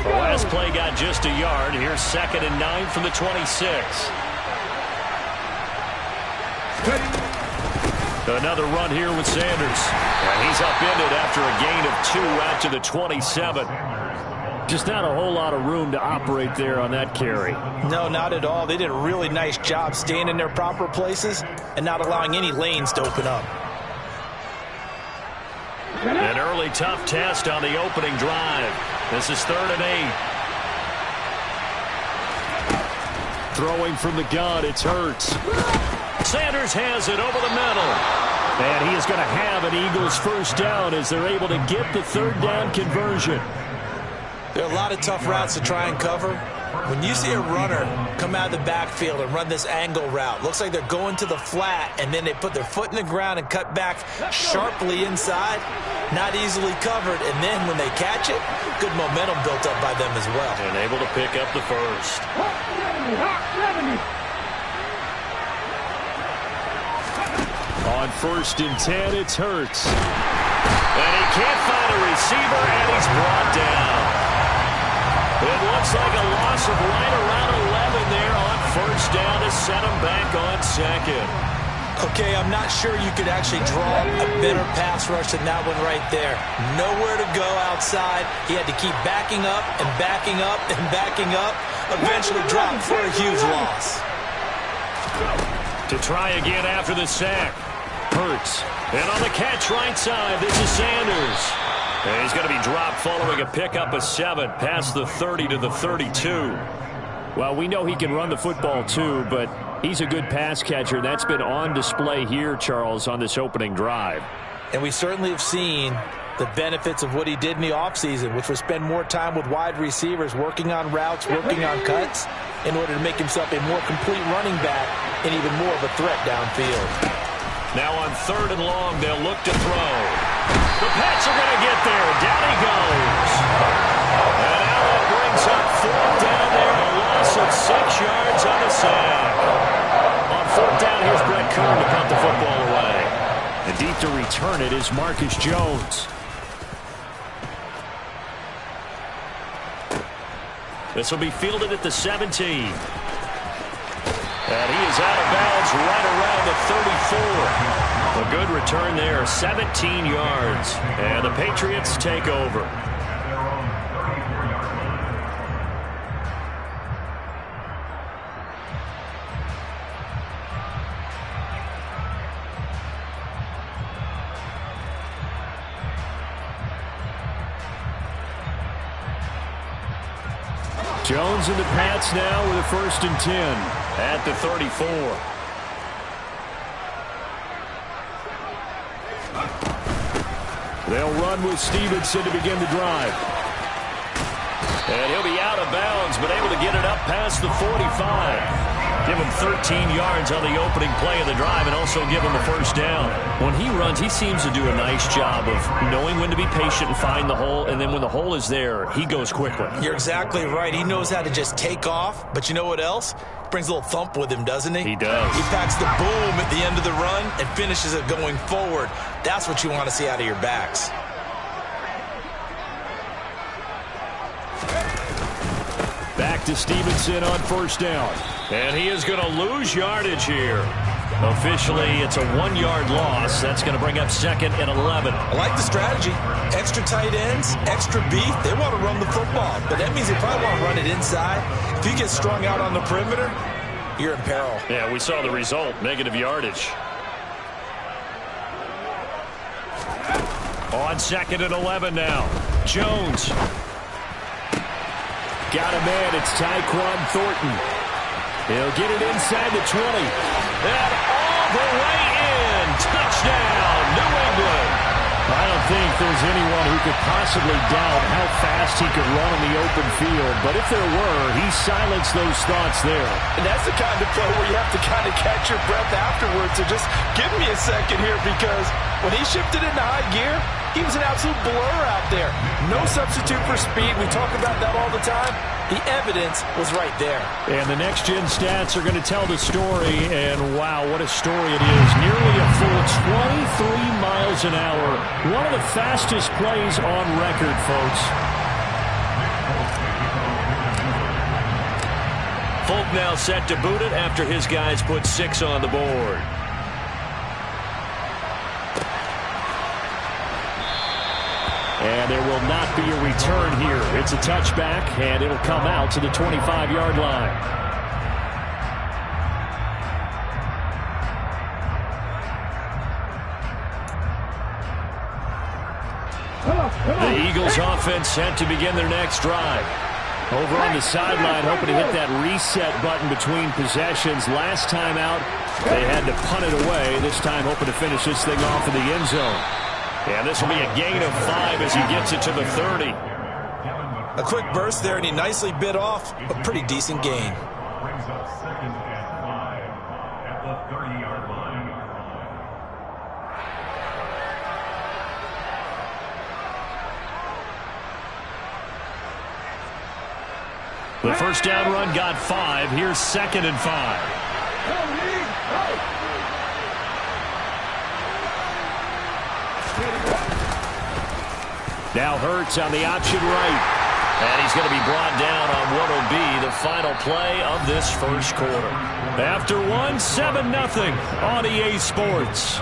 The last play got just a yard. Here's 2nd and 9 from the 26. Another run here with Sanders. And he's upended after a gain of 2 out to the 27. Just not a whole lot of room to operate there on that carry. No, not at all. They did a really nice job staying in their proper places and not allowing any lanes to open up. An early tough test on the opening drive. This is 3rd and 8. Throwing from the gun, it's Hurts. Sanders has it over the middle. And he is going to have an Eagles first down as they're able to get the 3rd down conversion. There are a lot of tough routes to try and cover. When you see a runner come out of the backfield and run this angle route, looks like they're going to the flat, and then they put their foot in the ground and cut back sharply inside. Not easily covered, and then when they catch it, good momentum built up by them as well. And able to pick up the first. On 1st and 10, it's Hurts. And he can't find a receiver, and he's brought down. It looks like a loss of right around 11 there on 1st down to set him back on 2nd. Okay, I'm not sure you could actually draw a better pass rush than that one right there. Nowhere to go outside. He had to keep backing up and backing up and backing up. Eventually dropped for a huge loss. To try again after the sack. Hurts. And on the catch right side, this is Sanders. And he's going to be dropped following a pickup of 7 past the 30 to the 32. Well, we know he can run the football too, but he's a good pass catcher. That's been on display here, Charles, on this opening drive. And we certainly have seen the benefits of what he did in the offseason, which was spend more time with wide receivers, working on routes, working on cuts, in order to make himself a more complete running back and even more of a threat downfield. Now on 3rd and long, they'll look to throw. The Pats are going to get there. Down he goes. And now it brings up 4th down there. A loss of 6 yards on the sack. On 4th down, here's Brett Kern to punt the football away. And deep to return it is Marcus Jones. This will be fielded at the 17. And he is out of bounds right around the 34. A good return there, 17 yards. And the Patriots take over. Jones and the Pats now with a 1st and 10 at the 34. They'll run with Stevenson to begin the drive. And he'll be out of bounds, but able to get it up past the 45. Give him 13 yards on the opening play of the drive and also give him a 1st down. When he runs, he seems to do a nice job of knowing when to be patient and find the hole, and then when the hole is there, he goes quickly. You're exactly right. He knows how to just take off, but you know what else? Brings a little thump with him, doesn't he? He does. He packs the boom at the end of the run and finishes it going forward. That's what you want to see out of your backs. Back to Stevenson on 1st down. And he is going to lose yardage here. Officially, it's a 1-yard loss. That's going to bring up 2nd and 11. I like the strategy. Extra tight ends, extra beef. They want to run the football, but that means they probably want to run it inside. If you get strung out on the perimeter, you're in peril. Yeah, we saw the result, negative yardage. On 2nd and 11 now. Jones. Got a man. It's Tyquan Thornton. He'll get it inside the 20. And all the way in. Touchdown, New England. I don't think there's anyone who could possibly doubt how fast he could run on the open field. But if there were, he silenced those thoughts there. And that's the kind of play where you have to kind of catch your breath afterwards. So just give me a second here, because when he shifted into high gear, he was an absolute blur out there. No substitute for speed. We talk about that all the time. The evidence was right there. And the next-gen stats are going to tell the story, and wow, what a story it is. Nearly a full 23 miles an hour. One of the fastest plays on record, folks. Folk now set to boot it after his guys put 6 on the board. And there will not be a return here. It's a touchback, and it'll come out to the 25-yard line. The Eagles offense set to begin their next drive. Over on the sideline, hoping to hit that reset button between possessions. Last time out, they had to punt it away. This time, hoping to finish this thing off in the end zone. And this will be a gain of 5 as he gets it to the 30. A quick burst there, and he nicely bit off a pretty decent gain. Brings up 2nd and 5 at the 30-yard line. The first down run got 5. Here's 2nd and 5. Now Hurts on the option right. And he's going to be brought down on what will be the final play of this first quarter. After 1, 7-0 on EA Sports.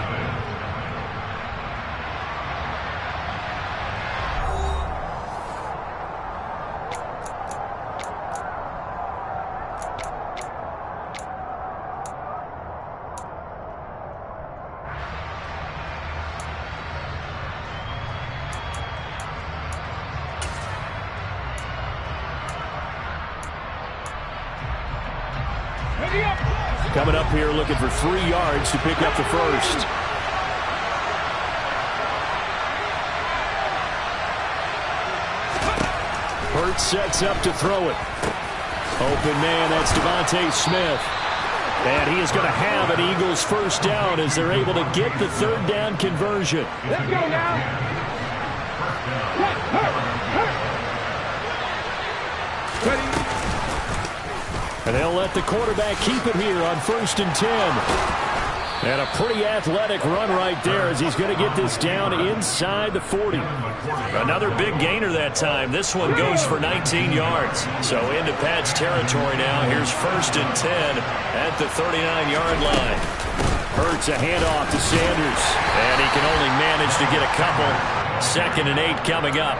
Coming up here looking for 3 yards to pick up the first. Hurts sets up to throw it. Open man, that's Devontae Smith. And he is going to have an Eagles first down as they're able to get the 3rd down conversion. Let's go now. And they'll let the quarterback keep it here on 1st and 10. And a pretty athletic run right there as he's going to get this down inside the 40. Another big gainer that time. This one goes for 19 yards. So into Pat's territory now. Here's 1st and 10 at the 39-yard line. Hurts a handoff to Sanders. And he can only manage to get a couple. 2nd and 8 coming up.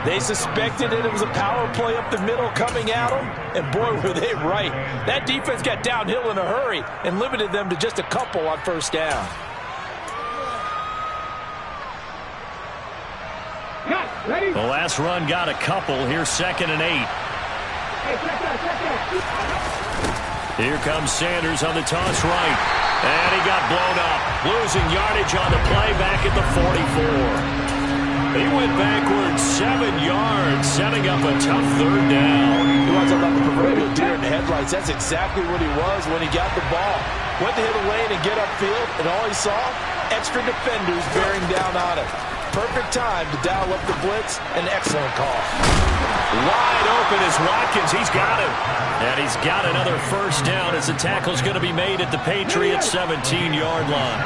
They suspected it was a power play up the middle coming at them, and boy, were they right. That defense got downhill in a hurry and limited them to just a couple on 1st down. The last run got a couple. Here's 2nd and 8. Here comes Sanders on the toss right. And he got blown up. Losing yardage on the play back at the 44. He went backwards 7 yards, setting up a tough 3rd down. You want to talk about the proverbial deer in the headlights? That's exactly what he was when he got the ball. Went to hit a lane and get upfield, and all he saw, extra defenders bearing down on him. Perfect time to dial up the blitz. An excellent call. Wide open is Watkins. He's got him. And he's got another first down as the tackle's going to be made at the Patriots' 17-yard line.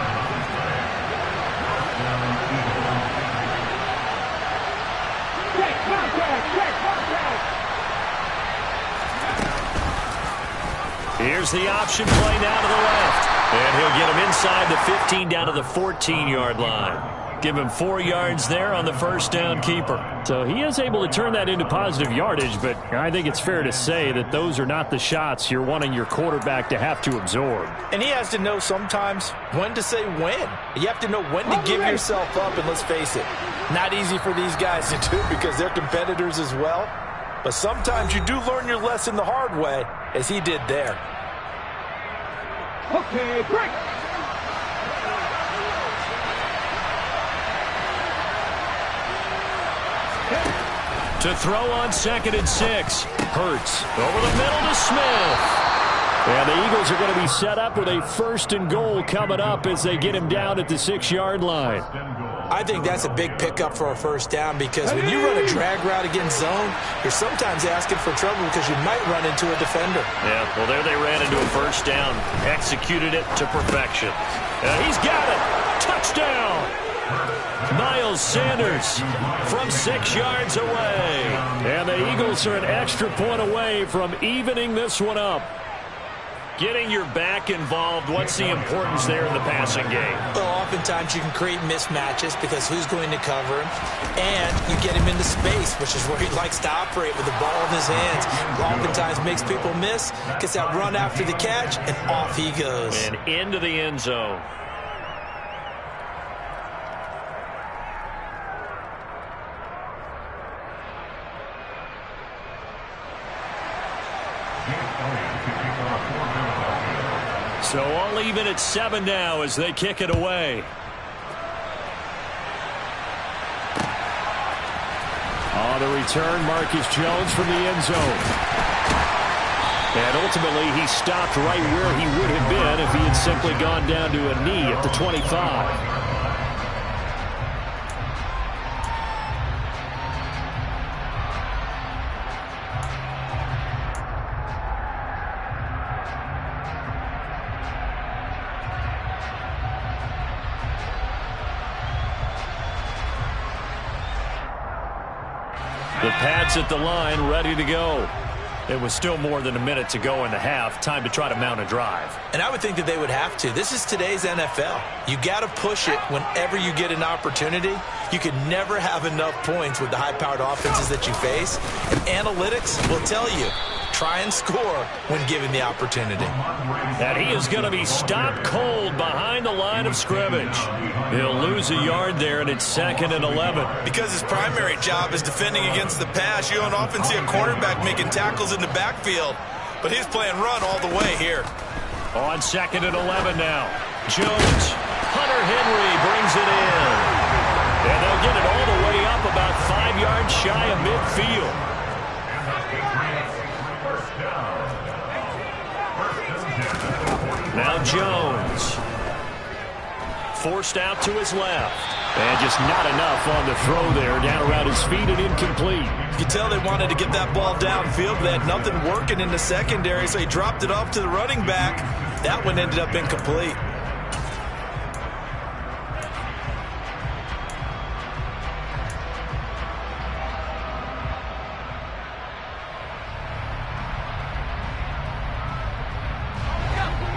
Here's the option play now to the left. And he'll get him inside the 15 down to the 14-yard line. Give him 4 yards there on the first down keeper. So he is able to turn that into positive yardage, but I think it's fair to say that those are not the shots you're wanting your quarterback to have to absorb. And he has to know sometimes when to say when. You have to know when to give yourself up, and let's face it, not easy for these guys to do because they're competitors as well. But sometimes you do learn your lesson the hard way, as he did there. Okay, break. To throw on 2nd and 6. Hurts over the middle to Smith. And the Eagles are going to be set up with a 1st and goal coming up as they get him down at the 6-yard line. I think that's a big pickup for a first down because when you run a drag route against zone, you're sometimes asking for trouble because you might run into a defender. Yeah, well, there they ran into a first down. Executed it to perfection. He's got it. Touchdown. Miles Sanders from 6 yards away. And the Eagles are an extra point away from evening this one up. Getting your back involved, what's the importance there in the passing game? Well, oftentimes you can create mismatches because who's going to cover him? And you get him into space, which is where he likes to operate with the ball in his hands. Oftentimes makes people miss, gets that run after the catch, and off he goes. And into the end zone. So all even at 7 now as they kick it away. On the return, Marcus Jones from the end zone. And ultimately, he stopped right where he would have been if he had simply gone down to a knee at the 25. The Pats at the line, ready to go. It was still more than a minute to go in the half. Time to try to mount a drive. And I would think that they would have to. This is today's NFL. You got to push it whenever you get an opportunity. You can never have enough points with the high-powered offenses that you face. And analytics will tell you, try and score when given the opportunity. And he is going to be stopped cold behind the line of scrimmage. He'll lose a yard there, and it's 2nd and 11. Because his primary job is defending against the pass, you don't often see a cornerback making tackles in the backfield. But he's playing run all the way here. On 2nd and 11 now. Jones. Hunter Henry brings it in. And they'll get it all the way up about 5 yards shy of midfield. Now Jones. Forced out to his left. And just not enough on the throw there. Down around his feet and incomplete. You could tell they wanted to get that ball downfield. They had nothing working in the secondary, so he dropped it off to the running back. That one ended up incomplete.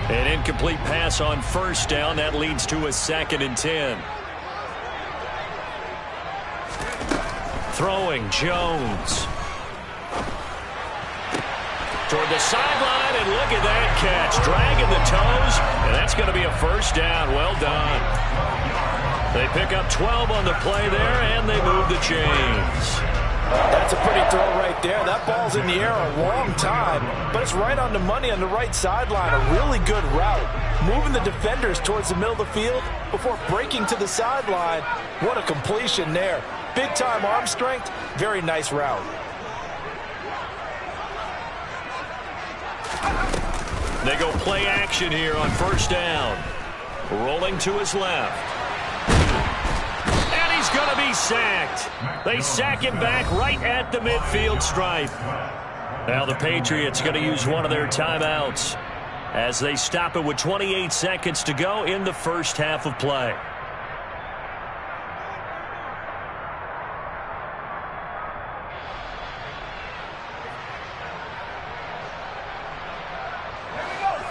An incomplete pass on first down. That leads to a 2nd and 10. Throwing Jones. Toward the sideline, and look at that catch. Dragging the toes, and that's going to be a first down. Well done. They pick up 12 on the play there, and they move the chains. That's a pretty throw right there. That ball's in the air a long time, but it's right on the money on the right sideline. A really good route. Moving the defenders towards the middle of the field before breaking to the sideline. What a completion there. Big-time arm strength. Very nice route. They go play action here on first down. Rolling to his left. And he's going to be sacked. They sack him back right at the midfield stripe. Now the Patriots going to use one of their timeouts as they stop it with 28 seconds to go in the first half of play.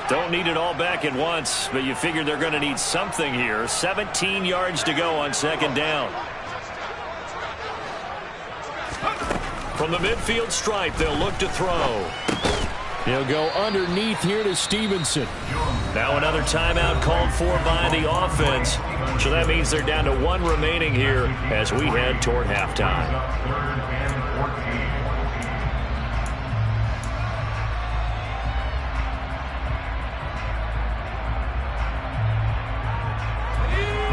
Don't need it all back at once, but you figure they're going to need something here. 17 yards to go on second down. From the midfield stripe, they'll look to throw. He'll go underneath here to Stevenson. Now another timeout called for by the offense. So that means they're down to 1 remaining here as we head toward halftime.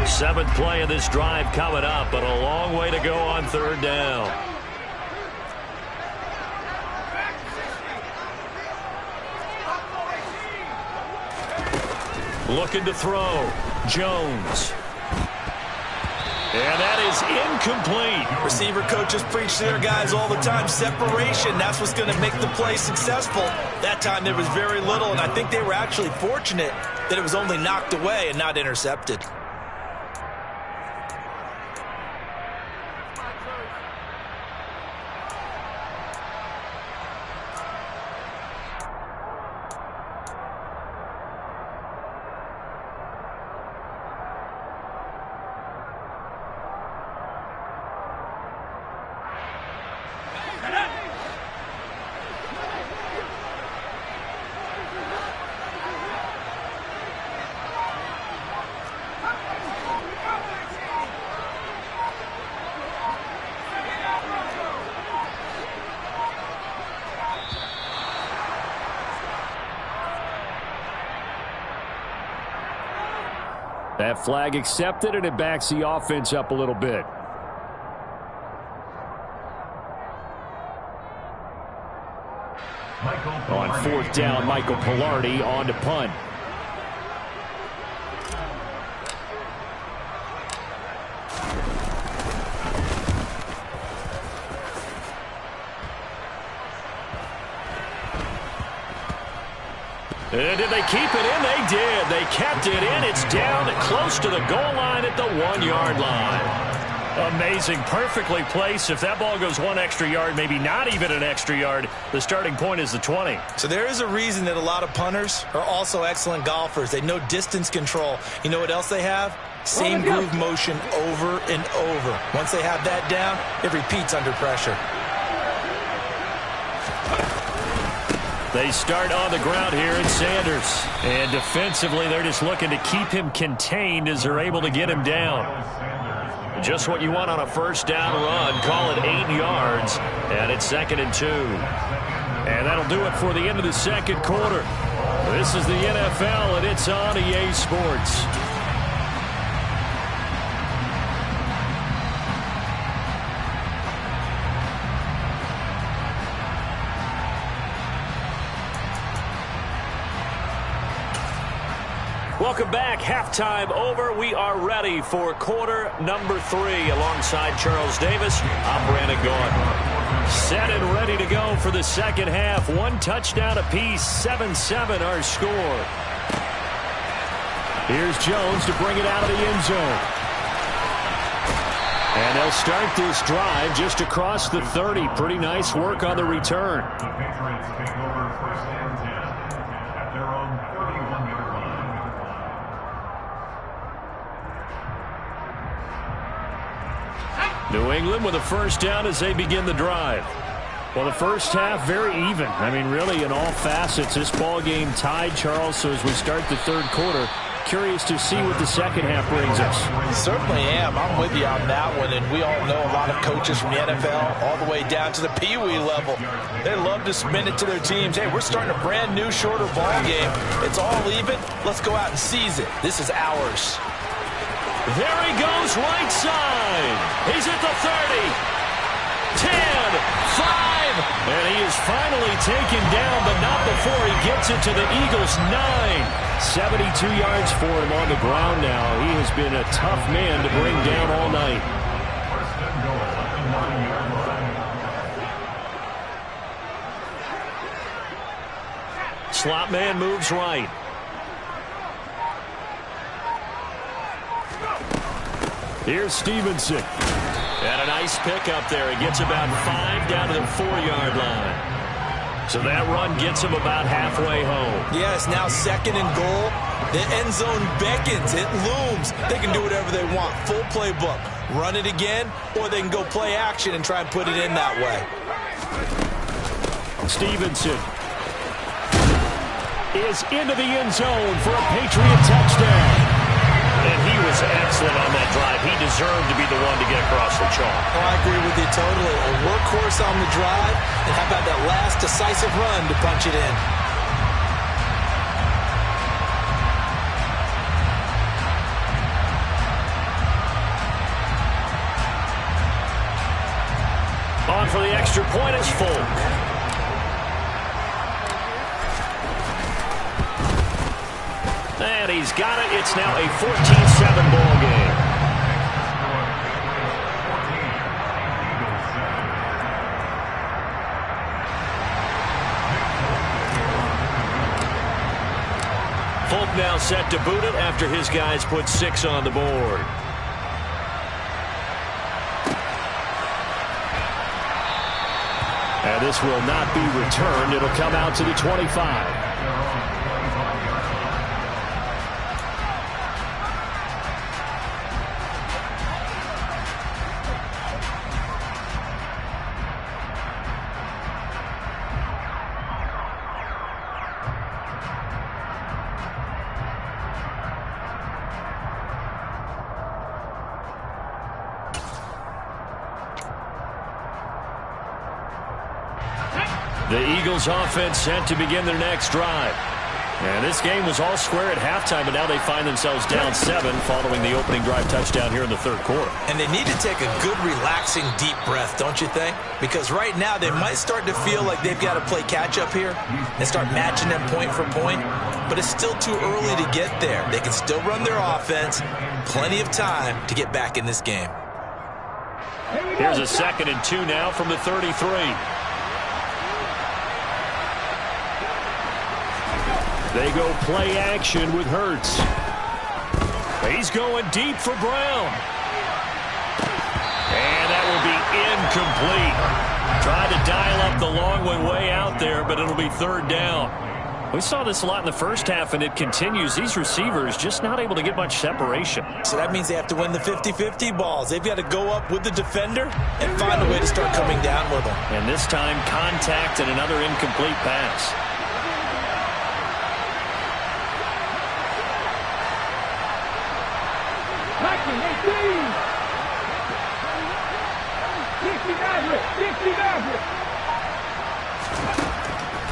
7th play of this drive coming up, but a long way to go on third down. Looking to throw. Jones. And that is incomplete. Receiver coaches preach to their guys all the time. Separation, that's what's going to make the play successful. That time there was very little, and I think they were actually fortunate that it was only knocked away and not intercepted. That flag accepted, and it backs the offense up a little bit. On 4th down, Michael Palardy on to punt. And did they keep it in? They did. They kept it in. It's down close to the goal line at the 1-yard line. Amazing. Perfectly placed. If that ball goes 1 extra yard, maybe not even an extra yard, the starting point is the 20. So there is a reason that a lot of punters are also excellent golfers. They know distance control. You know what else they have? Same groove motion over and over. Once they have that down, it repeats under pressure. They start on the ground here at Sanders. And defensively, they're just looking to keep him contained as they're able to get him down. Just what you want on a first down run. Call it 8 yards. And it's 2nd and 2. And that'll do it for the end of the second quarter. This is the NFL, and it's on EA Sports. Welcome back. Halftime over. We are ready for quarter number 3. Alongside Charles Davis, I'm Brandon Gaudin. Set and ready to go for the second half. 1 touchdown apiece. 7-7 our score. Here's Jones to bring it out of the end zone. And they'll start this drive just across the 30. Pretty nice work on the return. The Patriots take over 1st and 10 at their own 31-yard line. New England with a first down as they begin the drive. Well, the first half, very even. I mean, really, in all facets, this ball game tied, Charles. So as we start the third quarter, curious to see what the second half brings us. Certainly am. I'm with you on that one. And we all know a lot of coaches from the NFL all the way down to the Pee Wee level. They love to submit it to their teams. Hey, we're starting a brand new, shorter ball game. It's all even. Let's go out and seize it. This is ours. There he goes, right side. He's at the 30, 10, 5, and he is finally taken down, but not before he gets it to the Eagles' 9. 72 yards for him on the ground now. He has been a tough man to bring down all night. 1st and goal at the 9-yard line. Slot man moves right. Here's Stevenson. And a nice pick up there. He gets about 5 down to the 4-yard line. So that run gets him about halfway home. Yes, now 2nd and goal. The end zone beckons. It looms. They can do whatever they want. Full playbook. Run it again, or they can go play action and try and put it in that way. Stevenson is into the end zone for a Patriot touchdown. And he was excellent on that drive. He deserved to be the one to get across the chalk. Oh, I agree with you totally. A workhorse on the drive, and how about that last decisive run to punch it in? On for the extra point is Folk. And he's got it. It's now a 14-7 ball game. Folk now set to boot it after his guys put 6 on the board. And this will not be returned. It'll come out to the 25. The Eagles offense set to begin their next drive. And this game was all square at halftime, but now they find themselves down 7 following the opening drive touchdown here in the third quarter. And they need to take a good, relaxing, deep breath, don't you think? Because right now they might start to feel like they've got to play catch-up here and start matching them point for point. But it's still too early to get there. They can still run their offense. Plenty of time to get back in this game. Here's a 2nd and 2 now from the 33. They go play action with Hurts. He's going deep for Brown. And that will be incomplete. Tried to dial up the long one way out there, but it'll be 3rd down. We saw this a lot in the first half, and it continues. These receivers just not able to get much separation. So that means they have to win the 50-50 balls. They've got to go up with the defender and find a way to start coming down with them. And this time, contact and another incomplete pass.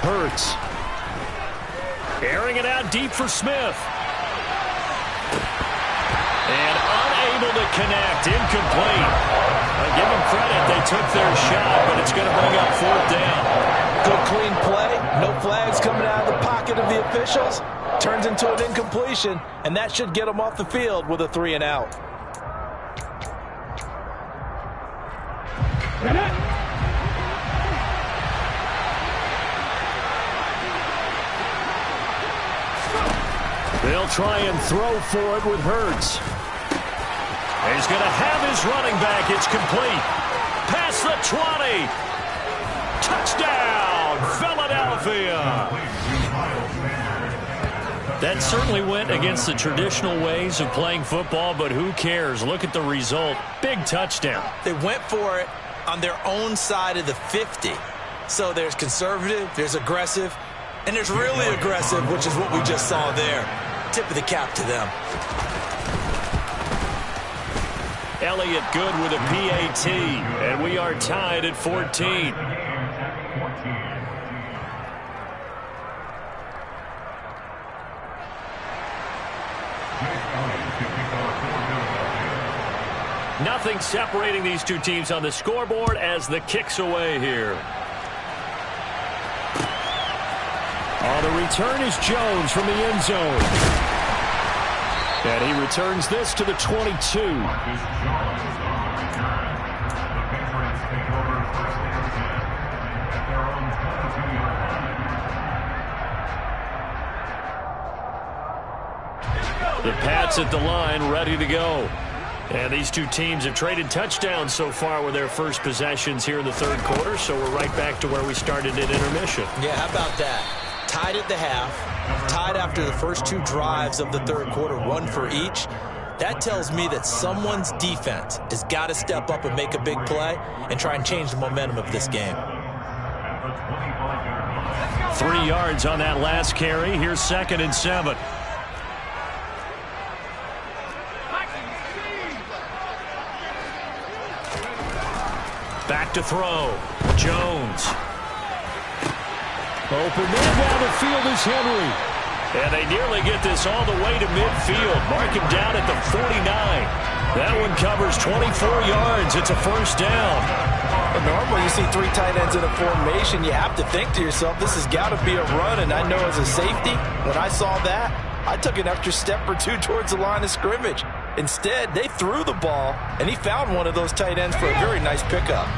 Hurts. Airing it out deep for Smith. And unable to connect. Incomplete. I'll give them credit. They took their shot, but it's going to bring up 4th down. Good clean play. No flags coming out of the pocket of the officials. Turns into an incompletion, and that should get them off the field with a 3 and out. They'll try and throw for it with Hurts. He's going to have his running back. It's complete. Past the 20. Touchdown, Philadelphia. That certainly went against the traditional ways of playing football, but who cares? Look at the result. Big touchdown. They went for it on their own side of the 50. So there's conservative, there's aggressive, and there's really aggressive, which is what we just saw there. Tip of the cap to them. Elliott good with a PAT, and we are tied at 14. Nothing separating these two teams on the scoreboard as the kick's away here. On the return is Jones from the end zone. And he returns this to the 22. The Pats at the line, ready to go. And these two teams have traded touchdowns so far with their first possessions here in the third quarter, so we're right back to where we started at intermission. Yeah, how about that? Tied at the half, tied after the first 2 drives of the third quarter, 1 for each. That tells me that someone's defense has got to step up and make a big play and try and change the momentum of this game. 3 yards on that last carry. Here's 2nd and 7. Back to throw. Jones. Open man down the field is Henry. And they nearly get this all the way to midfield. Mark him down at the 49. That one covers 24 yards. It's a first down. Well, normally you see 3 tight ends in a formation. You have to think to yourself, this has got to be a run. And I know as a safety, when I saw that, I took an extra step or 2 towards the line of scrimmage. Instead, they threw the ball, and he found one of those tight ends for a very nice pickup.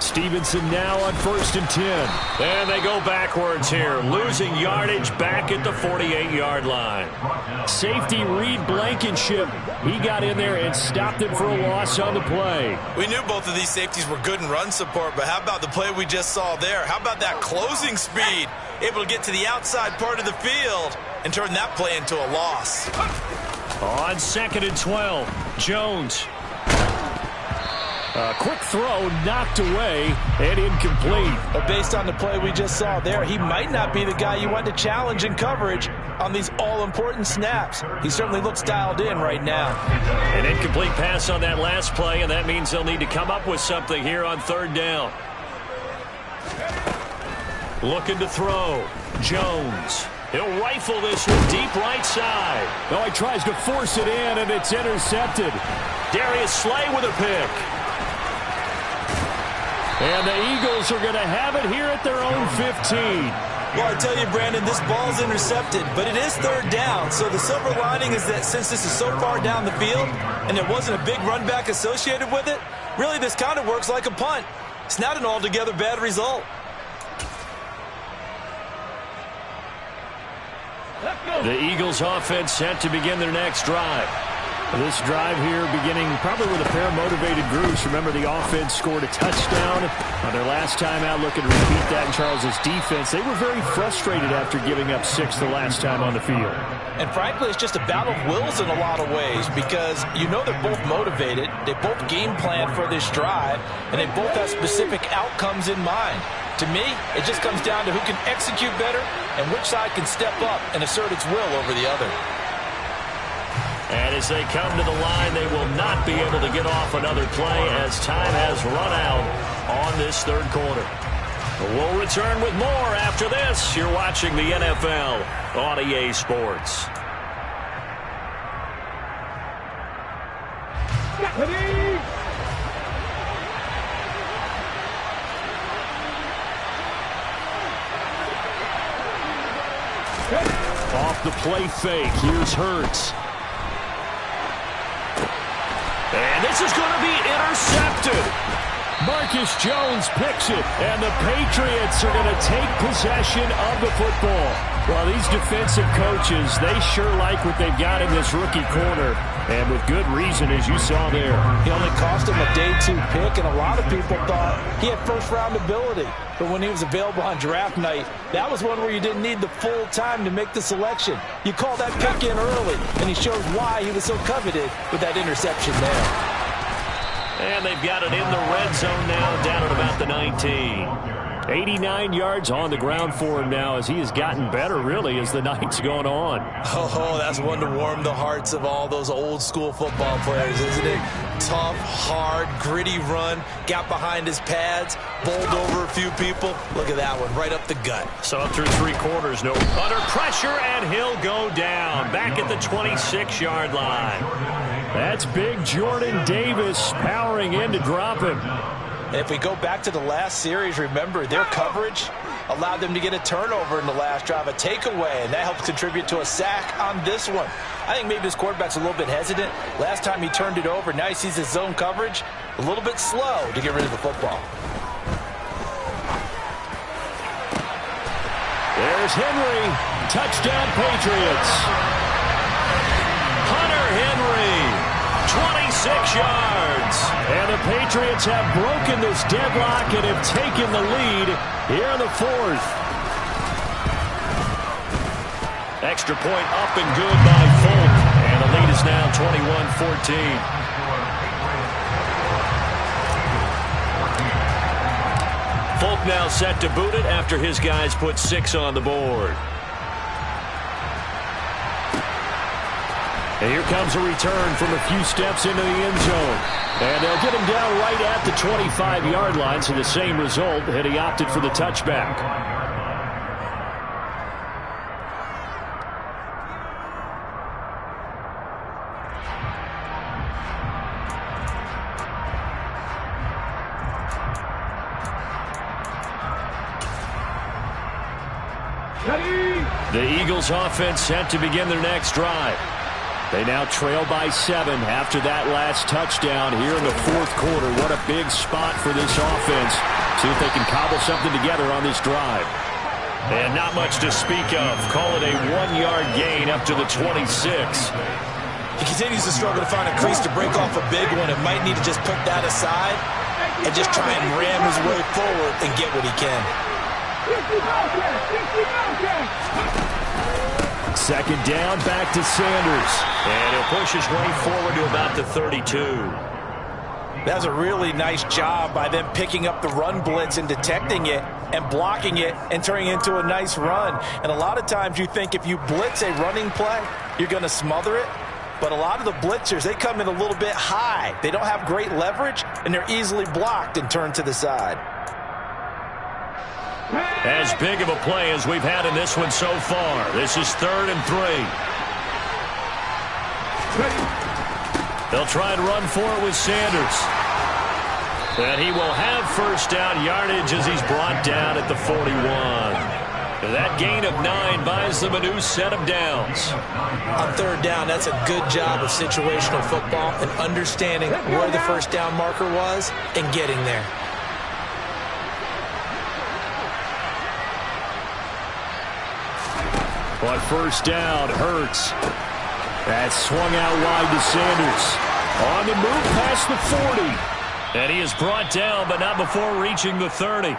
Stevenson now on 1st and 10. And they go backwards here, losing yardage back at the 48-yard line. Safety Reed Blankenship. He got in there and stopped it for a loss on the play. We knew both of these safeties were good in run support, but how about the play we just saw there? How about that closing speed? Able to get to the outside part of the field and turn that play into a loss. On 2nd and 12, Jones. A quick throw knocked away and incomplete. But based on the play we just saw there, he might not be the guy you want to challenge in coverage on these all-important snaps. He certainly looks dialed in right now. An incomplete pass on that last play, and that means they'll need to come up with something here on 3rd down. Looking to throw. Jones. He'll rifle this one deep right side. Oh, he tries to force it in, and it's intercepted. Darius Slay with a pick. And the Eagles are going to have it here at their own 15. Well, I tell you, Brandon, this ball's intercepted, but it is third down. So the silver lining is that since this is so far down the field and there wasn't a big run back associated with it, really this kind of works like a punt. It's not an altogether bad result. The Eagles offense set to begin their next drive. This drive here beginning probably with a pair of motivated groups. Remember, the offense scored a touchdown on their last time out, looking to repeat that in Charles's defense. They were very frustrated after giving up 6 the last time on the field. And frankly, it's just a battle of wills in a lot of ways because you know they're both motivated. They both game plan for this drive, and they both have specific outcomes in mind. To me, it just comes down to who can execute better and which side can step up and assert its will over the other. And as they come to the line, they will not be able to get off another play as time has run out on this third quarter. We'll return with more after this. You're watching the NFL on EA Sports. Off the play fake, here's Hurts. And this is going to be intercepted. Marcus Jones picks it, and the Patriots are going to take possession of the football. Well, these defensive coaches, they sure like what they've got in this rookie corner, and with good reason, as you saw there. He only cost him a day 2 pick, and a lot of people thought he had first-round ability. But when he was available on draft night, that was one where you didn't need the full time to make the selection. You call that pick in early, and he shows why he was so coveted with that interception there. And they've got it in the red zone now, down at about the 19. 89 yards on the ground for him now as he has gotten better, really, as the night's gone on. Oh, that's one to warm the hearts of all those old-school football players, isn't it? Tough, hard, gritty run, got behind his pads, bowled over a few people. Look at that one, right up the gut. So through 3 quarters, no under pressure, and he'll go down back at the 26-yard line. That's big Jordan Davis powering in to drop him. And if we go back to the last series, remember, their coverage allowed them to get a turnover in the last drive, a takeaway, and that helped contribute to a sack on this one. I think maybe this quarterback's a little bit hesitant. Last time he turned it over, now he sees his zone coverage a little bit slow to get rid of the football. There's Henry. Touchdown, Patriots. Hunter Henry, 26 yards. And the Patriots have broken this deadlock and have taken the lead here in the 4th. Extra point up and good by Folk. And the lead is now 21-14. Folk now set to boot it after his guys put 6 on the board. And here comes a return from a few steps into the end zone. And they'll get him down right at the 25-yard line, so the same result had he opted for the touchback. The Eagles offense set to begin their next drive. They now trail by 7 after that last touchdown here in the 4th quarter. What a big spot for this offense. See if they can cobble something together on this drive. And not much to speak of. Call it a 1-yard gain up to the 26. He continues to struggle to find a crease to break off a big one and might need to just put that aside and just try and ram his way forward and get what he can. Second down, back to Sanders. And he'll push his way forward to about the 32. That was a really nice job by them picking up the run blitz and detecting it and blocking it and turning it into a nice run. And a lot of times you think if you blitz a running play, you're going to smother it. But a lot of the blitzers, they come in a little bit high. They don't have great leverage, and they're easily blocked and turned to the side. As big of a play as we've had in this one so far. This is 3rd and 3. They'll try and run for it with Sanders. And he will have first down yardage as he's brought down at the 41. That gain of 9 buys them a new set of downs. On 3rd down, that's a good job of situational football and understanding where the first down marker was and getting there. On first down, Hurts. That swung out wide to Sanders. On the move past the 40. And he is brought down, but not before reaching the 30.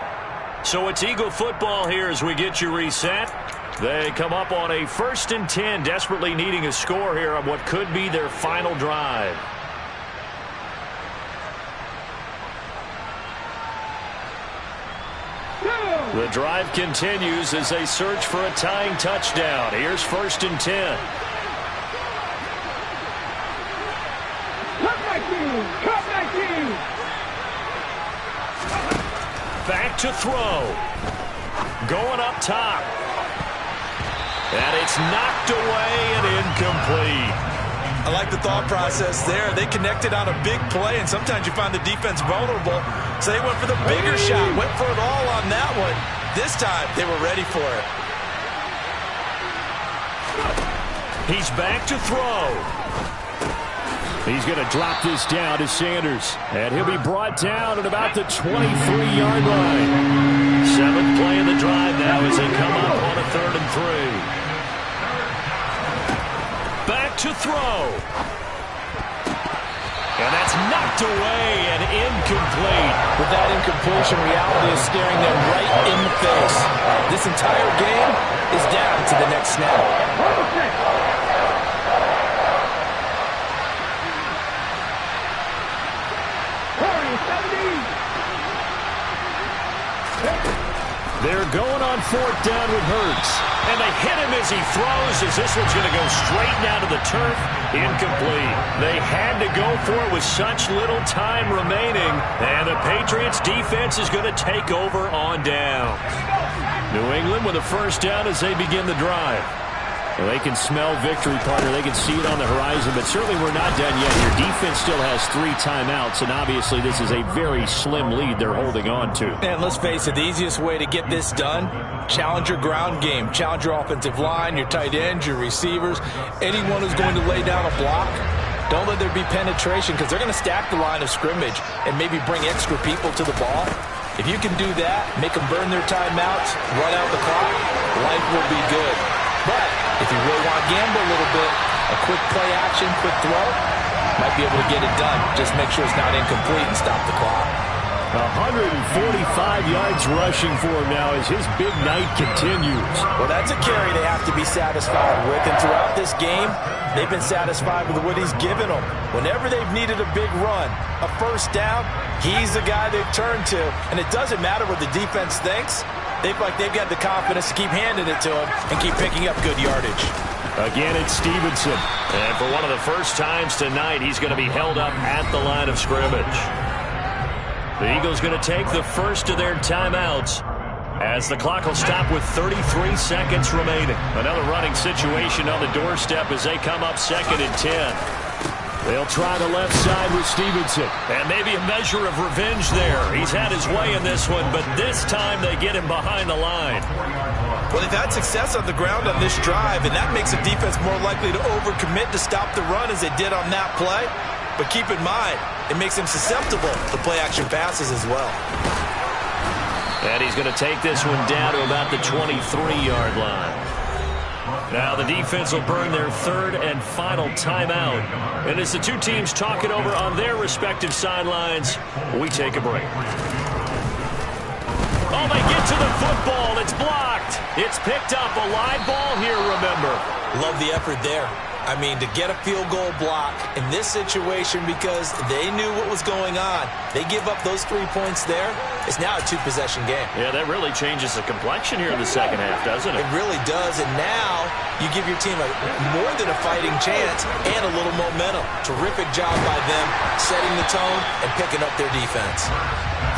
So it's Eagle football here as we get you reset. They come up on a 1st and 10, desperately needing a score here on what could be their final drive. The drive continues as they search for a tying touchdown. Here's 1st and 10. Back to throw. Going up top. And it's knocked away and incomplete. I like the thought process there. They connected on a big play, and sometimes you find the defense vulnerable. So they went for the bigger shot, went for it all on that one. This time, they were ready for it. He's back to throw. He's going to drop this down to Sanders. And he'll be brought down at about the 23-yard line. 7th play of the drive now as they come up on a 3rd and 3. Back to throw. And that's knocked away and incomplete. With that incompletion, reality is staring them right in the face. This entire game is down to the next snap. They're going on 4th down with Hurts. And they hit him as he throws, as this one's going to go straight down to the turf. Incomplete. They had to go for it with such little time remaining. And the Patriots defense is going to take over on down. New England with a first down as they begin the drive. Well, they can smell victory, partner. They can see it on the horizon, but certainly we're not done yet. Your defense still has 3 timeouts, and obviously this is a very slim lead they're holding on to. And let's face it, the easiest way to get this done, challenge your ground game. Challenge your offensive line, your tight ends, your receivers, anyone who's going to lay down a block. Don't let there be penetration because they're going to stack the line of scrimmage and maybe bring extra people to the ball. If you can do that, make them burn their timeouts, run out the clock, life will be good. But if you really want to gamble a little bit, a quick play action, quick throw, might be able to get it done. Just make sure it's not incomplete and stop the clock. 145 yards rushing for him now as his big night continues. Well, that's a carry they have to be satisfied with. And throughout this game, they've been satisfied with what he's given them. Whenever they've needed a big run, a first down, he's the guy they've turned to. And it doesn't matter what the defense thinks. They feel like they've got the confidence to keep handing it to him and keep picking up good yardage. Again, it's Stevenson. And for one of the first times tonight, he's going to be held up at the line of scrimmage. The Eagles going to take the first of their timeouts as the clock will stop with 33 seconds remaining. Another running situation on the doorstep as they come up 2nd and 10. They'll try the left side with Stevenson. And maybe a measure of revenge there. He's had his way in this one, but this time they get him behind the line. Well, they've had success on the ground on this drive, and that makes the defense more likely to overcommit to stop the run as they did on that play. But keep in mind, it makes them susceptible to play-action passes as well. And he's going to take this one down to about the 23-yard line. Now the defense will burn their 3rd and final timeout. And as the two teams talk it over on their respective sidelines, we take a break. Oh, they get to the football. It's blocked. It's picked up. A live ball here, remember. Love the effort there. I mean, to get a field goal block in this situation because they knew what was going on. They give up those 3 points there. It's now a 2-possession game. Yeah, that really changes the complexion here in the second half, doesn't it? It really does. And now you give your team more than a fighting chance and a little momentum. Terrific job by them setting the tone and picking up their defense.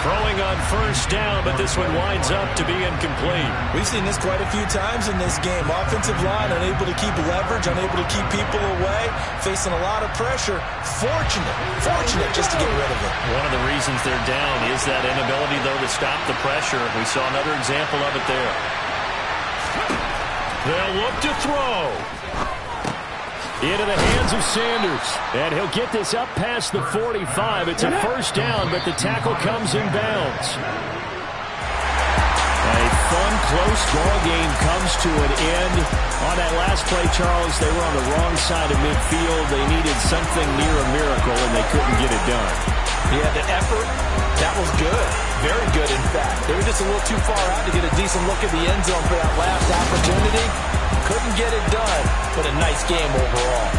Throwing on first down, but this one winds up to be incomplete. We've seen this quite a few times in this game. Offensive line unable to keep leverage, unable to keep people away, facing a lot of pressure. Fortunate just to get rid of it. One of the reasons they're down is that inability, though, to stop the pressure. We saw another example of it there. They'll look to throw. Into the hands of Sanders. And he'll get this up past the 45. It's a first down, but the tackle comes in bounds. A fun, close ball game comes to an end. On that last play, Charles, they were on the wrong side of midfield. They needed something near a miracle, and they couldn't get it done. Yeah, the effort, that was good. Very good, in fact. They were just a little too far out to get a decent look at the end zone for that last opportunity. Couldn't get it done, but a nice game overall.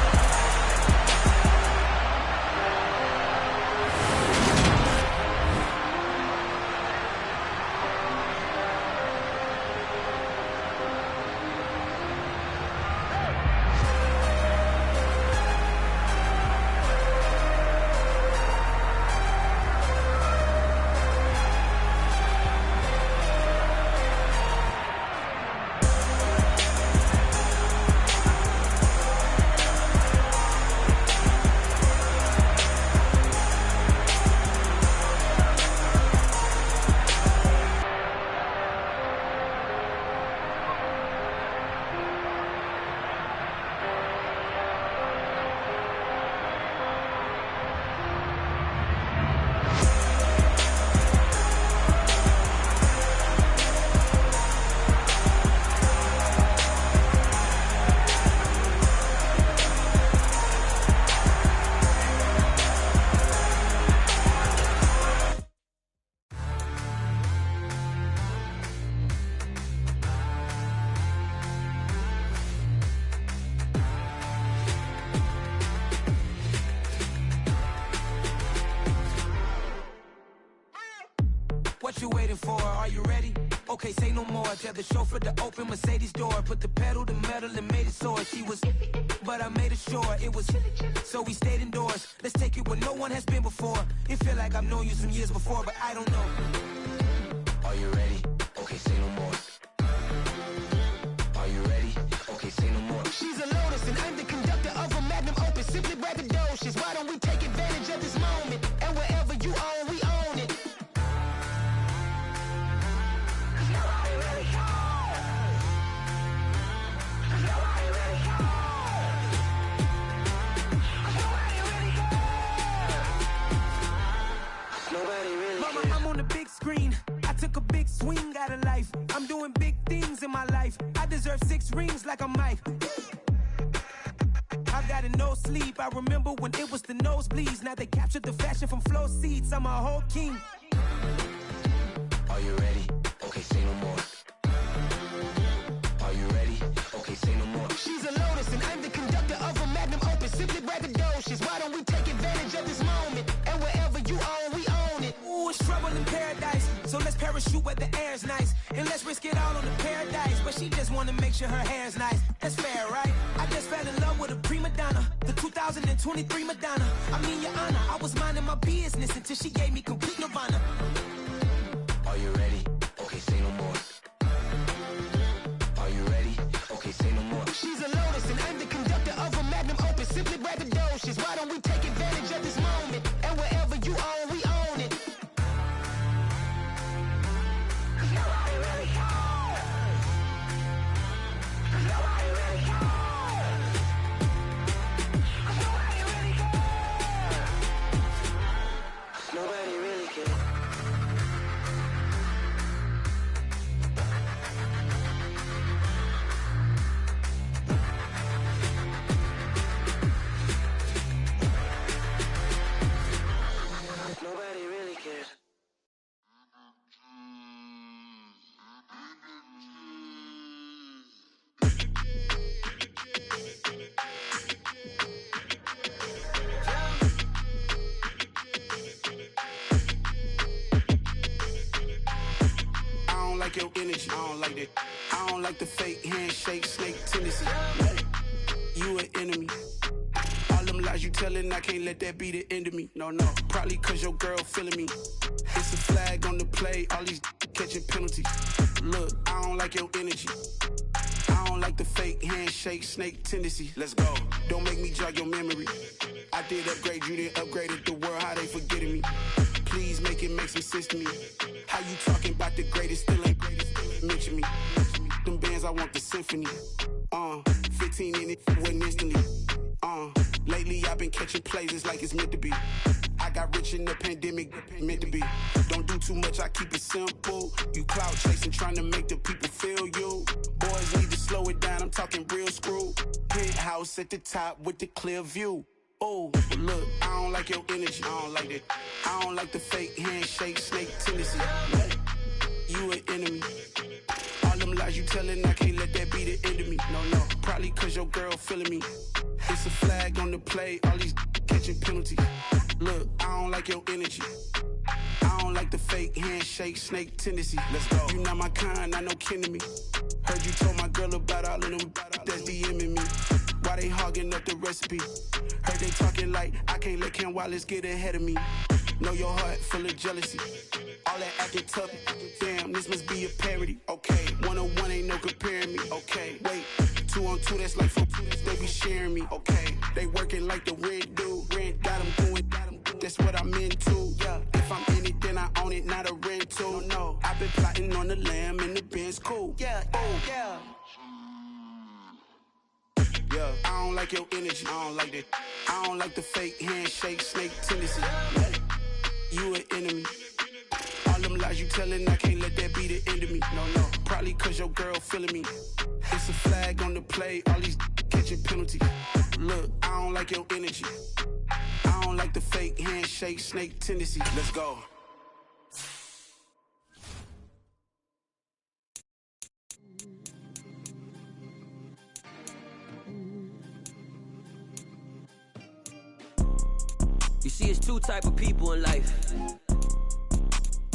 What you waiting for? Are you ready? Okay, say no more. Tell the chauffeur to open Mercedes door. Put the pedal to metal and made it soar. She was, but I made it sure it was. So we stayed indoors. Let's take it where no one has been before. It feel like I've known you some years before, but I don't know. Are you ready? Okay, say no more. Are you ready? Okay, say no more. She's a Lotus and I'm the conductor of a magnum opus. Simply braggadocious. Why don't we take advantage of this moment? And wherever you own, we own it. Mama, I'm on the big screen. I took a big swing out of life. I'm doing big things in my life. I deserve 6 rings like I'm Mike. I've got no sleep. I remember when it was the nosebleeds. Now they captured the fashion from flow seats. I'm a whole king. Are you ready? Okay, say no more. Are you ready? Okay, say no more. She's a Lotus and I'm the conductor of a magnum opus. Simply braggadocious. Why don't we take advantage of this moment? And wherever you own, we own it. Ooh, it's trouble in paradise. So let's parachute where the air's nice. And let's risk it all on the paradise. But she just wanna make sure her hair's nice. That's fair, right? I just fell in love with a prima donna. The 2023 Madonna. I mean, your honor, I was minding my business until she gave me complete nirvana. Are you ready? Okay, say no more. Are you ready? Okay, say no more. She's a Lotus and I'm the conductor of a magnum opus. Simply braggadocious. Why don't we take advantage of this moment? And wherever you own, we own it. Nobody really cares. Nobody really cares. Nobody really cares. Nobody really cares. Nobody really cares. I don't like your energy. I don't like that. I don't like the fake handshake, snake tendency. You an enemy. All them lies you telling, I can't let that be the end of me. No, no, probably cause your girl feeling me. It's a flag on the play, all these catching penalties. Look, I don't like your energy. I don't like the fake handshake snake tendency. Let's go. Don't make me jog your memory. I did upgrade you, then upgraded the world. How they forgetting me? Please make it make some sense to me. How you talking about the greatest? Still ain't greatest. Mention me. Them bands, I want the symphony. 15 in it, wasn't instantly. Lately I've been catching plays, it's like it's meant to be. I got rich in the pandemic, meant to be. Don't do too much, I keep it simple. You clout chasing, trying to make the people feel you. Boys need to slow it down, I'm talking real screw. Penthouse at the top with the clear view. Oh, look, I don't like your energy, I don't like that. I don't like the fake handshake, snake tendency. You an enemy. All them lies you telling, I can't let that be the end of me. No, no, probably cause your girl feeling me. It's a flag on the play, all these catching penalties. Look, I don't like your energy. I don't like the fake handshake, snake tendency. Let's go. You not my kind, I know kin to me. Heard you told my girl about all of them that's DMing me. Why they hogging up the recipe? Heard they talking like I can't let Ken Wallace get ahead of me. Know your heart full of jealousy. All that acting tough, damn, this must be a parody. Okay, 1-on-1 ain't no comparing me. Okay, wait, 2-on-2, that's like 4-2, they be sharing me. Okay, they working like the rent do. Rent got them doing, that's what I'm into. Yeah, if I'm in it, then I own it, not a rental. No, I've been plotting on the lamb and the Benz cool. Yeah, oh, yeah. Yeah, I don't like your energy, I don't like that. I don't like the fake handshake, snake tendency. You an enemy. All them lies you telling, I can't let that be the end of me. No, no, probably cause your girl feeling me. It's a flag on the play, all these catching penalties. Look, I don't like your energy. I don't like the fake handshake, snake tendency. Let's go. You see, it's two type of people in life.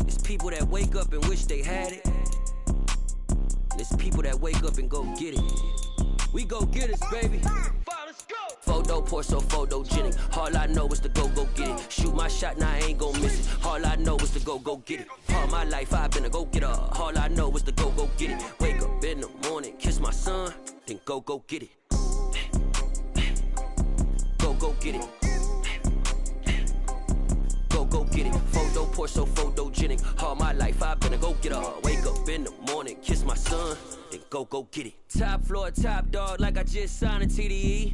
It's people that wake up and wish they had it. And it's people that wake up and go get it. We go get it, baby. Photo poor, so photogenic. All I know is to go get it. Shoot my shot, now I ain't gon' miss it. All I know is to go get it. All my life I've been a go-getter. All I know is to go get it. Wake up in the morning, kiss my son, then go get it. Go get it. Go get it. Photo poor, so photogenic. All my life I've been a go-getter. Wake up in the morning, kiss my son, then go get it. Top floor, top dog, like I just signed a TDE.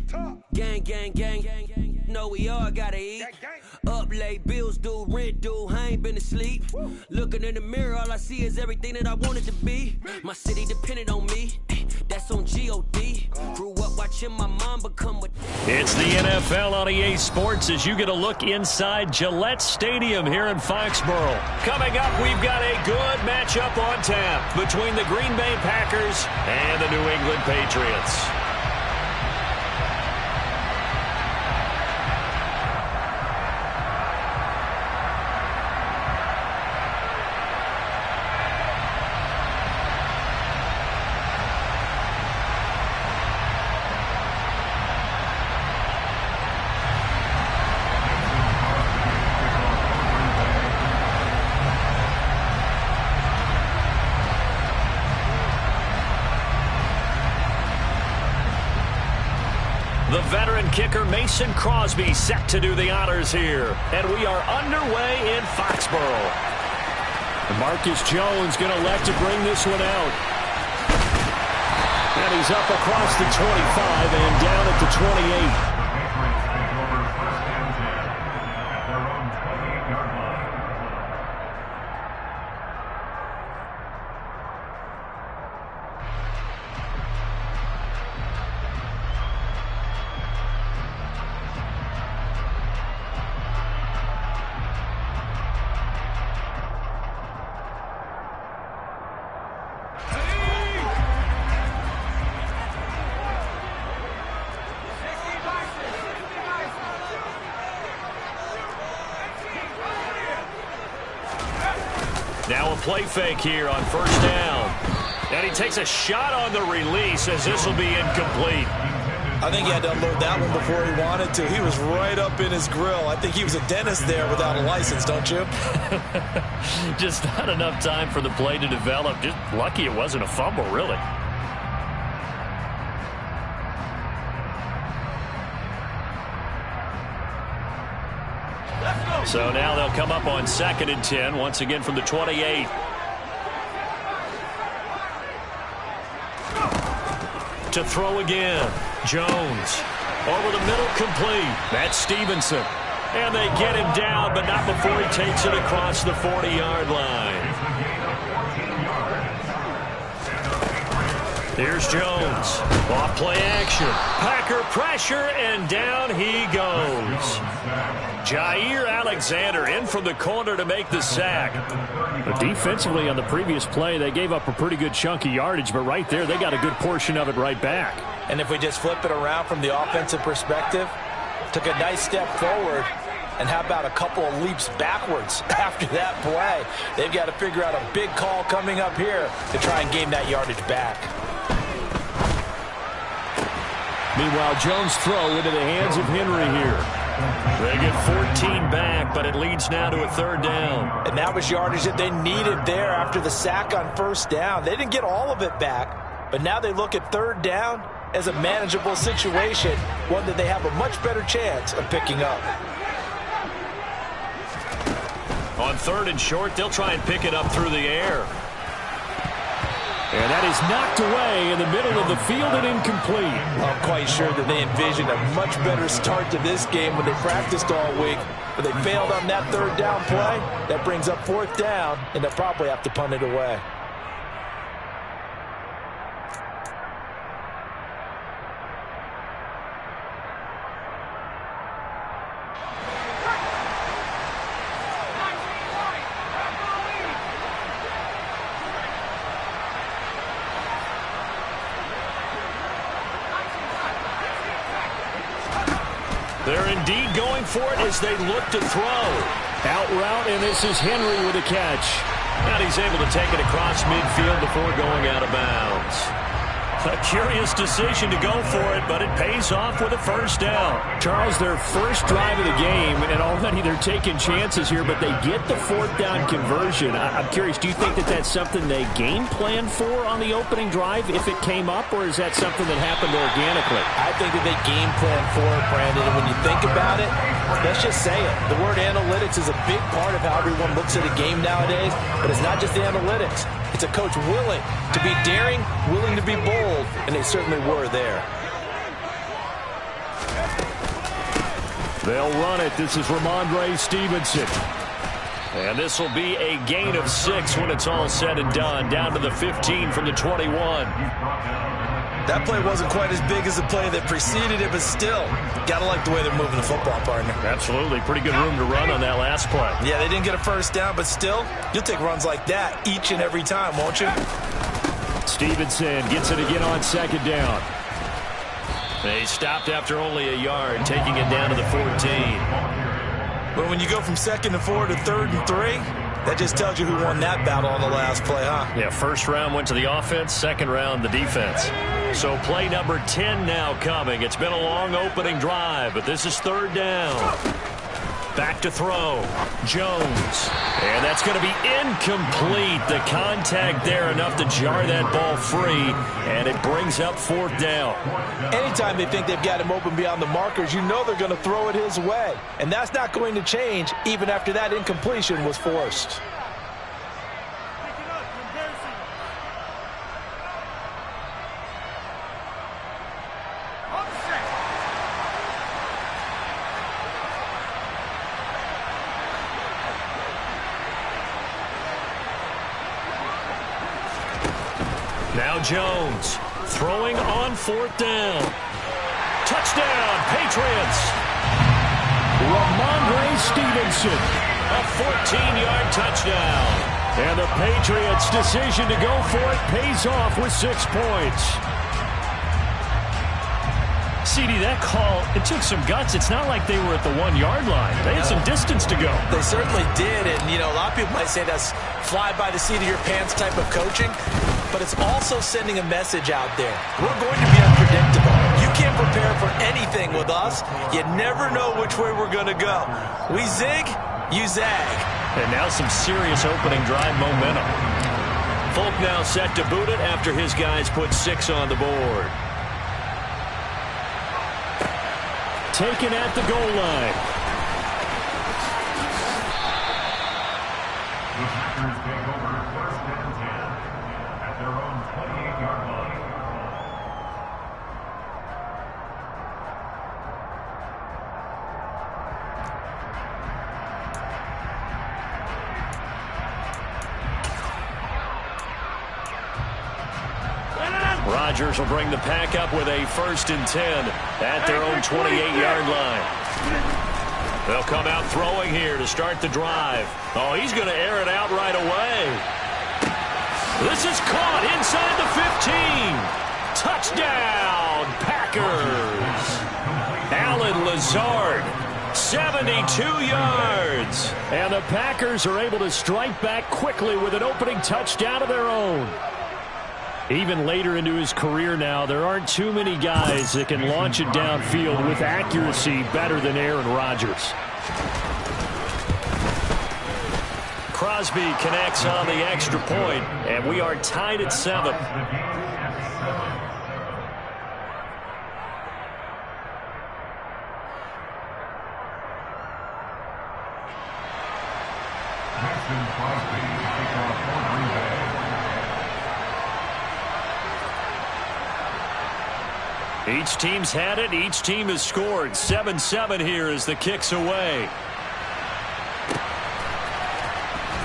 Gang. Know we all gotta eat. Up late, bills due, rent due, I ain't been asleep. Looking in the mirror, all I see is everything that I wanted to be. My city depended on me, that's on G.O.D. Grew up watching my mom become what. It's the NFL on EA Sports as you get a look inside Gillette Stadium here in Foxborough. Coming up, we've got a good matchup on tap between the Green Bay Packers and the New England Patriots. The veteran kicker Mason Crosby set to do the honors here. And we are underway in Foxborough. Marcus Jones going to elect to bring this one out. And he's up across the 25 and down at the 28. Now a play fake here on first down. And he takes a shot on the release as this will be incomplete. I think he had to unload that one before he wanted to. He was right up in his grill. I think he was a dentist there without a license, don't you? Just not enough time for the play to develop. Just lucky it wasn't a fumble, really. So now they'll come up on 2nd and 10, once again from the 28. To throw again. Jones. Over the middle, complete. That's Stevenson. And they get him down, but not before he takes it across the 40-yard line. Here's Jones. Off play action. Packer pressure, and down he goes. Jair Alexander in from the corner to make the sack. But defensively on the previous play, they gave up a pretty good chunk of yardage, but right there, they got a good portion of it right back. And if we just flip it around from the offensive perspective, took a nice step forward, and how about a couple of leaps backwards after that play? They've got to figure out a big call coming up here to try and gain that yardage back. Meanwhile, Jones' throw into the hands of Henry here. They get 14 back, but it leads now to a 3rd down. And that was yardage that they needed there after the sack on 1st down. They didn't get all of it back, but now they look at 3rd down as a manageable situation, one that they have a much better chance of picking up. On 3rd and short, they'll try and pick it up through the air. And that is knocked away in the middle of the field and incomplete. I'm quite sure that they envisioned a much better start to this game when they practiced all week. But they failed on that 3rd down play. That brings up 4th down, and they'll probably have to punt it away. They're indeed going for it as they look to throw. Out route, and this is Henry with a catch. And he's able to take it across midfield before going out of bounds. A curious decision to go for it, but it pays off with a 1st down. Charles, their first drive of the game, and already they're taking chances here, but they get the 4th down conversion. I'm curious, do you think that that's something they game planned for on the opening drive if it came up, or is that something that happened organically? I think that they game planned for it, Brandon, and when you think about it, let's just say it. The word analytics is a big part of how everyone looks at a game nowadays, but it's not just the analytics. It's a coach willing to be daring, willing to be bold, and they certainly were there. They'll run it. This is Ramondre Stevenson. And this will be a gain of 6 when it's all said and done. Down to the 15 from the 21. That play wasn't quite as big as the play that preceded it, but still, gotta like the way they're moving the football, partner. Absolutely. Pretty good room to run on that last play. Yeah, they didn't get a 1st down, but still, you'll take runs like that each and every time, won't you? Stevenson gets it again on 2nd down. They stopped after only a yard, taking it down to the 14. But when you go from 2nd and 4 to 3rd and 3, that just tells you who won that battle on the last play, huh? Yeah, 1st round went to the offense, 2nd round the defense. So play number 10 now coming. It's been a long opening drive, but this is 3rd down. Back to throw. Jones. And that's going to be incomplete. The contact there enough to jar that ball free, and it brings up 4th down. Anytime they think they've got him open beyond the markers, you know they're going to throw it his way. And that's not going to change even after that incompletion was forced. Now Jones throwing on 4th down. Touchdown, Patriots. Ramondre Stevenson. A 14-yard touchdown. And the Patriots' decision to go for it pays off with 6 points. CD, that call, it took some guts. It's not like they were at the 1-yard line. They had some distance to go. They certainly did, and, you know, a lot of people might say that's fly by the seat of your pants type of coaching, but it's also sending a message out there. We're going to be unpredictable. You can't prepare for anything with us. You never know which way we're going to go. We zig, you zag. And now some serious opening drive momentum. Folk now set to boot it after his guys put 6 on the board. Taken at the goal line. The Packers take over 1st and 10 at their own 28-yard line. Rodgers will bring the pack up with a 1st and 10 at their own 28-yard line. They'll come out throwing here to start the drive. Oh, he's going to air it out right away. This is caught inside the 15. Touchdown, Packers. Allen Lazard, 72 yards. And the Packers are able to strike back quickly with an opening touchdown of their own. Even later into his career now, there aren't too many guys that can launch it downfield with accuracy better than Aaron Rodgers. Crosby connects on the extra point, and we are tied at 7. Mason Crosby takes off for Green Bay. Each team's had it. Each team has scored. 7-7 here as the kick's away.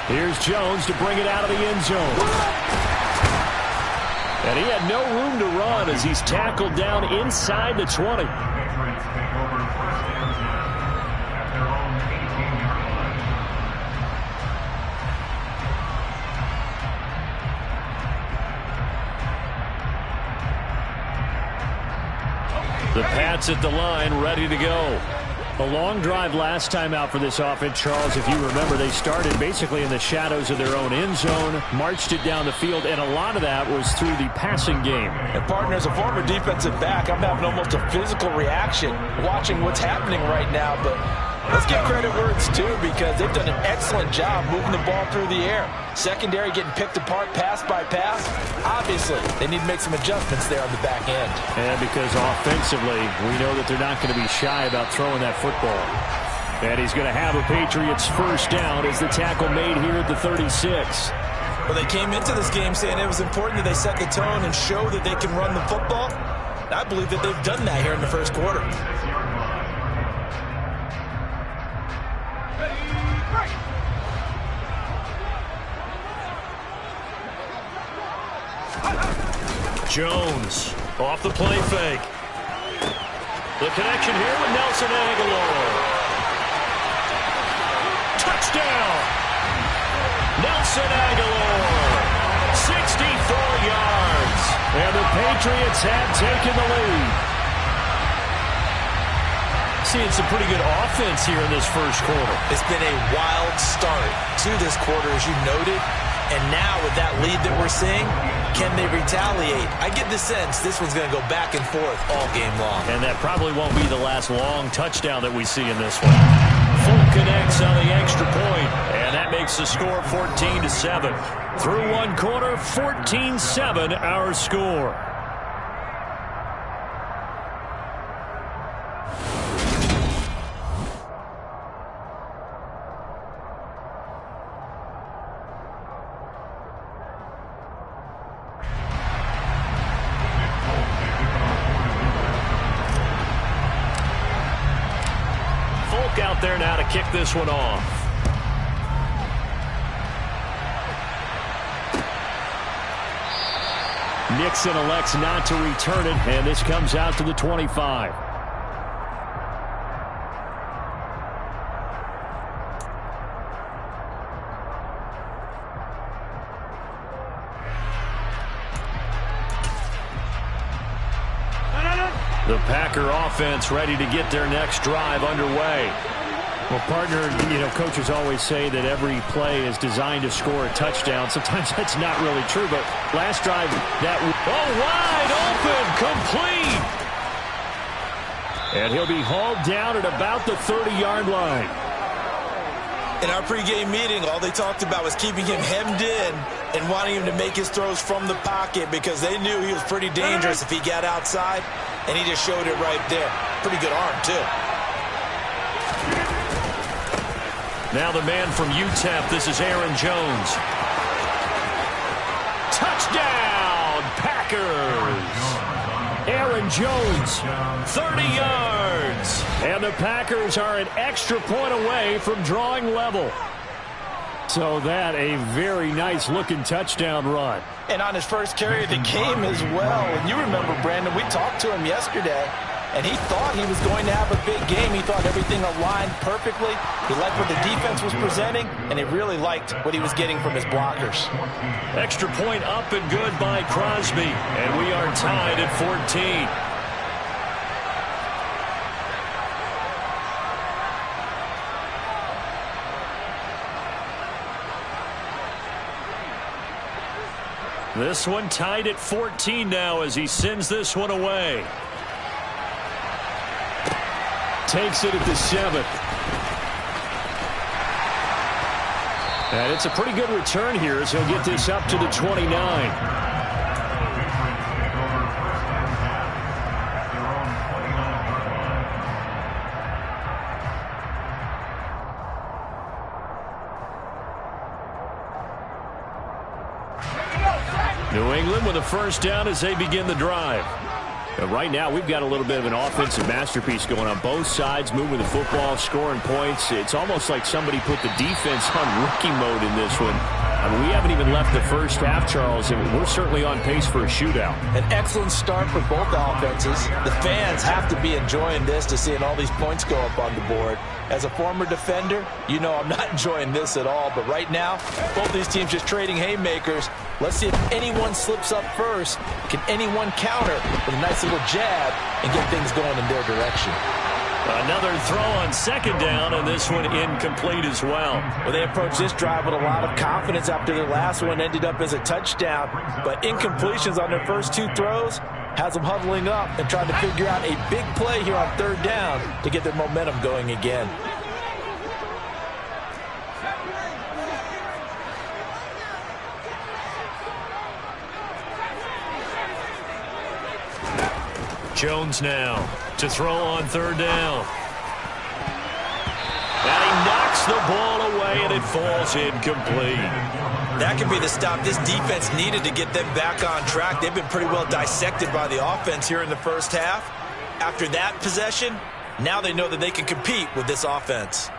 Here's Jones to bring it out of the end zone. And he had no room to run as he's tackled down inside the 20. Patriots take over 1st and 10 at their own 18-yard line. The Pats at the line, ready to go. A long drive last time out for this offense, Charles. If you remember, they started basically in the shadows of their own end zone, marched it down the field, and a lot of that was through the passing game. And partner, as a former defensive back, I'm having almost a physical reaction watching what's happening right now. But let's give credit where it's due, because they've done an excellent job moving the ball through the air. Secondary getting picked apart pass by pass. Obviously, they need to make some adjustments there on the back end. And because offensively, we know that they're not going to be shy about throwing that football. And he's going to have a Patriots 1st down as the tackle made here at the 36. Well, they came into this game saying it was important that they set the tone and show that they can run the football. And I believe that they've done that here in the 1st quarter. Jones off the play fake. The connection here with Nelson Agholor. Touchdown! Nelson Agholor, 64 yards. And the Patriots have taken the lead. Seeing some pretty good offense here in this 1st quarter. It's been a wild start to this quarter, as you noted. And now with that lead that we're seeing, can they retaliate? I get the sense this one's going to go back and forth all game long. And that probably won't be the last long touchdown that we see in this one. Folk connects on the extra point, and that makes the score 14-7. Through 1 quarter, 14-7 our score. Out there now to kick this one off. Nixon elects not to return it, and this comes out to the 25. The Packer offense ready to get their next drive underway. Well, partner, coaches always say that every play is designed to score a touchdown. Sometimes that's not really true, but last drive, that... Oh, wide open, complete. And he'll be hauled down at about the 30-yard line. In our pregame meeting, all they talked about was keeping him hemmed in and wanting him to make his throws from the pocket because they knew he was pretty dangerous if he got outside, and he just showed it right there. Pretty good arm, too. Now the man from UTEP, this is Aaron Jones. Touchdown, Packers! Aaron Jones, 30 yards. And the Packers are an extra point away from drawing level. So that a very nice-looking touchdown run. And on his first carry of the game as well. And you remember, Brandon, we talked to him yesterday, and he thought he was going to have a big game. He thought everything aligned perfectly. He liked what the defense was presenting, and he really liked what he was getting from his blockers. Extra point up and good by Crosby. And we are tied at 14. This one tied at 14 now as he sends this one away. Takes it at the 7. And it's a pretty good return here as he'll get this up to the 29. New England with a first down as they begin the drive. But right now, we've got a little bit of an offensive masterpiece going on both sides, moving the football, scoring points. It's almost like somebody put the defense on rookie mode in this one. I mean, we haven't even left the first half, Charles, and we're certainly on pace for a shootout. An excellent start for both offenses. The fans have to be enjoying this to seeing all these points go up on the board. As a former defender, you know I'm not enjoying this at all. But right now, both these teams just trading haymakers. Let's see if anyone slips up first. Can anyone counter with a nice little jab and get things going in their direction? Another throw on second down, and this one incomplete as well. Well, they approached this drive with a lot of confidence after their last one ended up as a touchdown. But incompletions on their first two throws has them huddling up and trying to figure out a big play here on third down to get their momentum going again. Jones now to throw on third down. And he knocks the ball away, and it falls incomplete. That could be the stop this defense needed to get them back on track. They've been pretty well dissected by the offense here in the first half. After that possession, now they know that they can compete with this offense.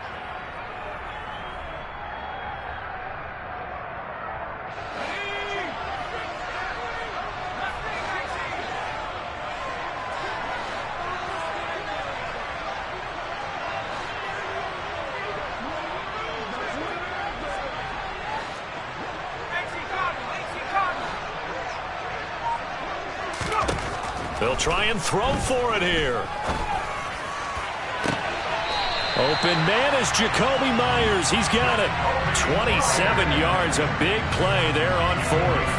They'll try and throw for it here. Open man is Jacoby Myers. He's got it. 27 yards, a big play there on fourth.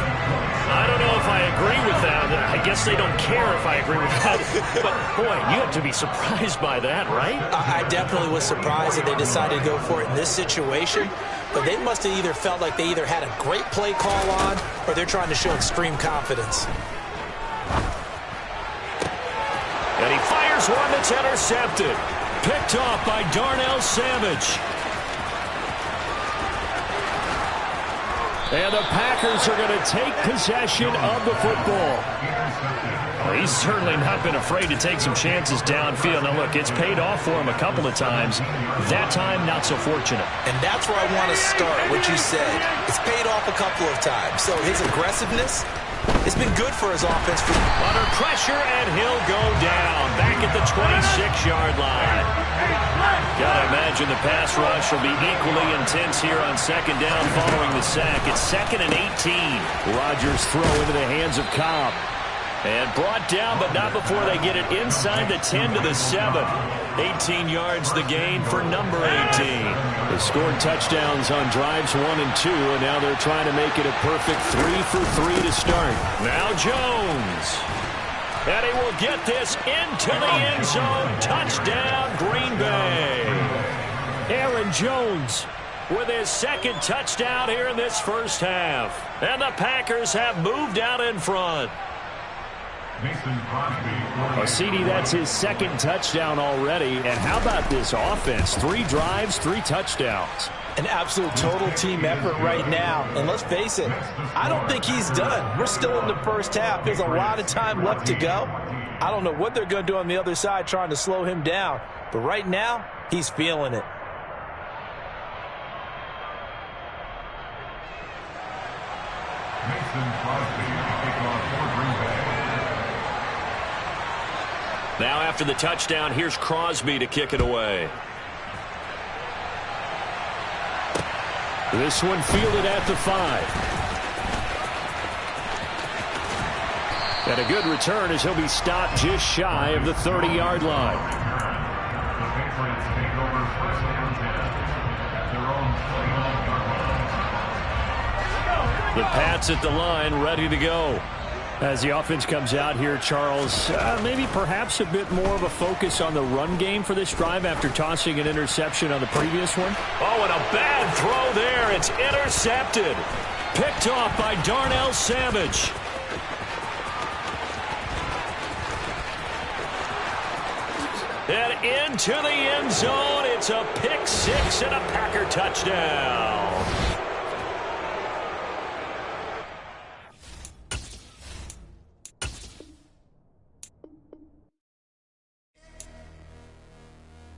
I don't know if I agree with that. I guess they don't care if I agree with that. But, boy, you have to be surprised by that, right? I definitely was surprised that they decided to go for it in this situation. But they must have either felt like they either had a great play call on or they're trying to show extreme confidence. And he fires one that's intercepted. Picked off by Darnell Savage. And the Packers are going to take possession of the football. Well, he's certainly not been afraid to take some chances downfield. Now, look, it's paid off for him a couple of times. That time, not so fortunate. And that's where I want to start, what you said. It's paid off a couple of times. So his aggressiveness, it's been good for his offense. Under pressure, and he'll go down. Back at the 26-yard line. Gotta imagine the pass rush will be equally intense here on second down following the sack. It's 2nd and 18. Rodgers throw into the hands of Cobb. And brought down, but not before they get it inside the 10 to the 7. 18 yards the gain for number 18. They scored touchdowns on drives 1 and 2, and now they're trying to make it a perfect 3 for 3 to start. Now Jones. And he will get this into the end zone. Touchdown, Green Bay. Aaron Jones with his second touchdown here in this first half. And the Packers have moved out in front. Well, CD, that's his second touchdown already. And how about this offense? 3 drives, 3 touchdowns. An absolute total team effort right now. And let's face it, I don't think he's done. We're still in the first half. There's a lot of time left to go. I don't know what they're going to do on the other side trying to slow him down. But right now, he's feeling it. Now after the touchdown, here's Crosby to kick it away. This one fielded at the 5. And a good return as he'll be stopped just shy of the 30-yard line. The Patriots take over first and 10 at their own 29-yard line. The Pats at the line, ready to go. As the offense comes out here, Charles, maybe perhaps a bit more of a focus on the run game for this drive after tossing an interception on the previous one. Oh, and a bad throw there. It's intercepted. Picked off by Darnell Savage. And into the end zone. It's a pick 6 and a Packer touchdown.